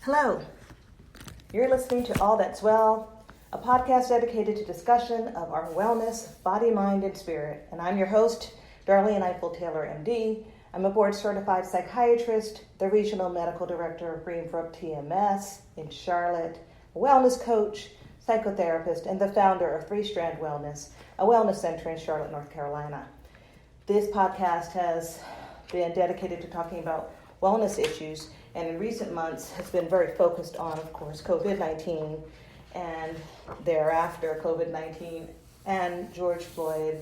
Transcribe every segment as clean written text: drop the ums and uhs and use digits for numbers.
Hello, you're listening to All That's Well, a podcast dedicated to discussion of our wellness, body, mind, and spirit. And I'm your host, Darlene Ifill-Taylor, MD. I'm a board-certified psychiatrist, the regional medical director of Greenbrook TMS in Charlotte, a wellness coach, psychotherapist, and the founder of Three Strand Wellness, a wellness center in Charlotte, North Carolina. This podcast has been dedicated to talking about wellness issues, and in recent months has been very focused on, of course, COVID-19 and thereafter COVID-19 and George Floyd,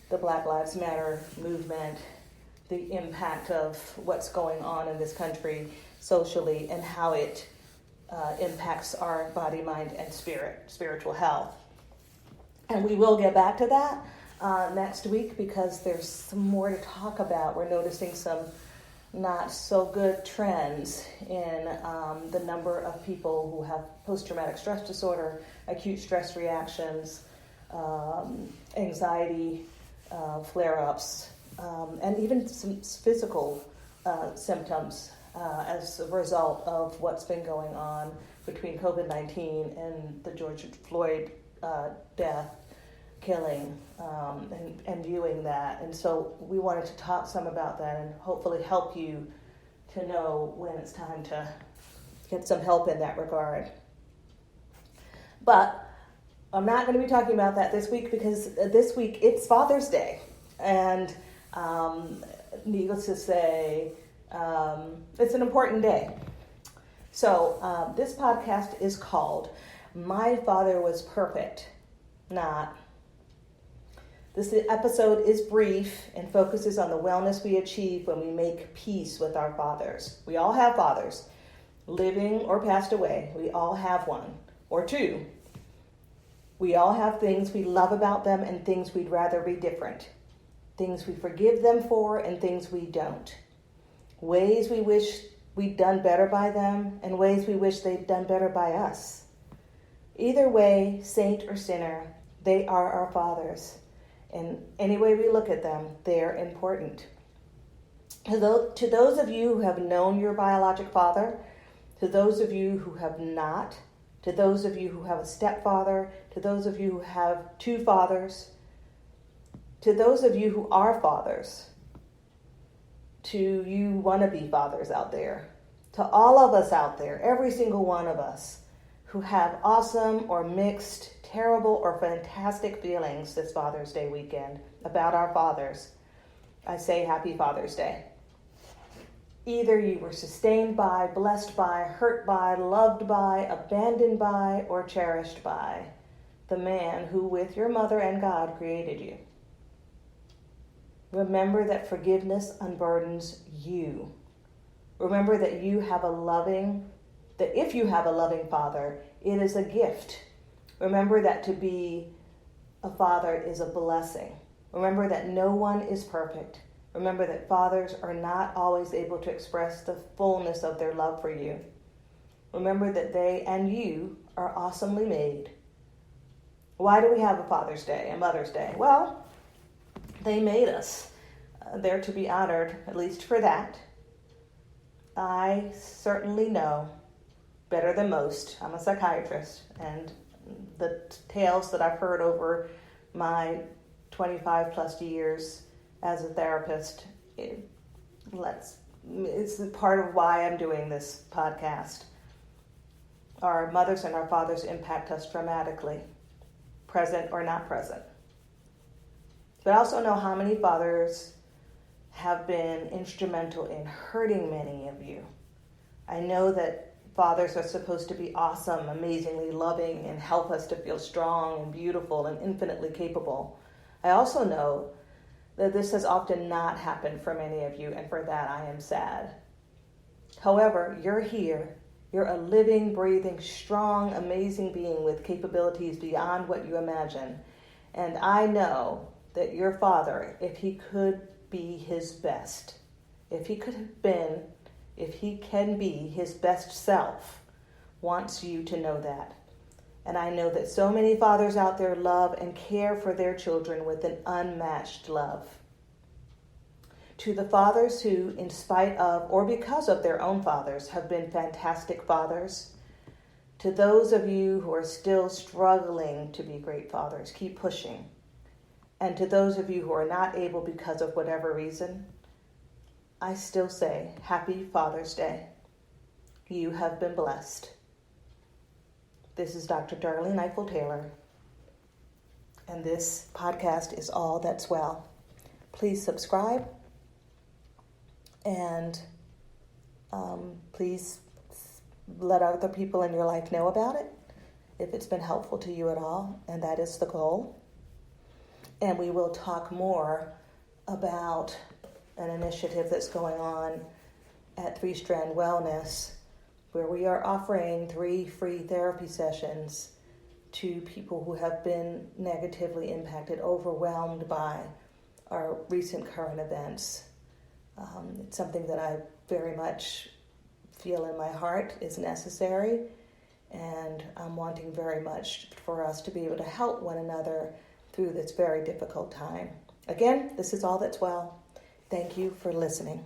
the Black Lives Matter movement, the impact of what's going on in this country socially and how it impacts our body, mind, and spiritual health. And we will get back to that next week because there's some more to talk about. We're noticing some not so good trends in the number of people who have post-traumatic stress disorder, acute stress reactions, anxiety, flare-ups, and even some physical symptoms as a result of what's been going on between COVID-19 and the George Floyd death, killing, and viewing that. And so we wanted to talk some about that and hopefully help you to know when it's time to get some help in that regard. But I'm not going to be talking about that this week because this week it's Father's Day. And needless to say, it's an important day. So this podcast is called My Father Was Perfect, Not. This episode is brief and focuses on the wellness we achieve when we make peace with our fathers. We all have fathers, living or passed away. We all have one or two. We all have things we love about them and things we'd rather be different. Things we forgive them for and things we don't. Ways we wish we'd done better by them and ways we wish they'd done better by us. Either way, saint or sinner, they are our fathers. And any way we look at them, they're important. To those of you who have known your biologic father, to those of you who have not, to those of you who have a stepfather, to those of you who have two fathers, to those of you who are fathers, to you wannabe fathers out there, to all of us out there, every single one of us who have awesome or mixed, terrible or fantastic feelings this Father's Day weekend about our fathers, I say Happy Father's Day. Either you were sustained by, blessed by, hurt by, loved by, abandoned by, or cherished by the man who with your mother and God created you. Remember that forgiveness unburdens you. Remember that if you have a loving father, it is a gift. Remember that to be a father is a blessing. Remember that no one is perfect. Remember that fathers are not always able to express the fullness of their love for you. Remember that they and you are awesomely made. Why do we have a Father's Day, a Mother's Day? Well, they made us. They're to be honored, at least for that. I certainly know better than most. I'm a psychiatrist, and the tales that I've heard over my 25 plus years as a therapist, it's part of why I'm doing this podcast. Our mothers and our fathers impact us dramatically, present or not present. But I also know how many fathers have been instrumental in hurting many of you. I know that fathers are supposed to be awesome, amazingly loving, and help us to feel strong and beautiful and infinitely capable. I also know that this has often not happened for many of you, and for that I am sad. However, you're here. You're a living, breathing, strong, amazing being with capabilities beyond what you imagine. And I know that your father, if he could be his best, if he can be his best self, wants you to know that. And I know that so many fathers out there love and care for their children with an unmatched love. To the fathers who, in spite of or because of their own fathers, have been fantastic fathers, to those of you who are still struggling to be great fathers, keep pushing. And to those of you who are not able because of whatever reason, I still say, Happy Father's Day. You have been blessed. This is Dr. Darlene Ifill-Taylor, and this podcast is All That's Well. Please subscribe, and please let other people in your life know about it if it's been helpful to you at all, and that is the goal. And we will talk more about an initiative that's going on at 3 Strand Wellness, where we are offering 3 free therapy sessions to people who have been negatively impacted, overwhelmed by our recent current events. It's something that I very much feel in my heart is necessary, and I'm wanting very much for us to be able to help one another through this very difficult time. Again, this is All That's Well. Thank you for listening.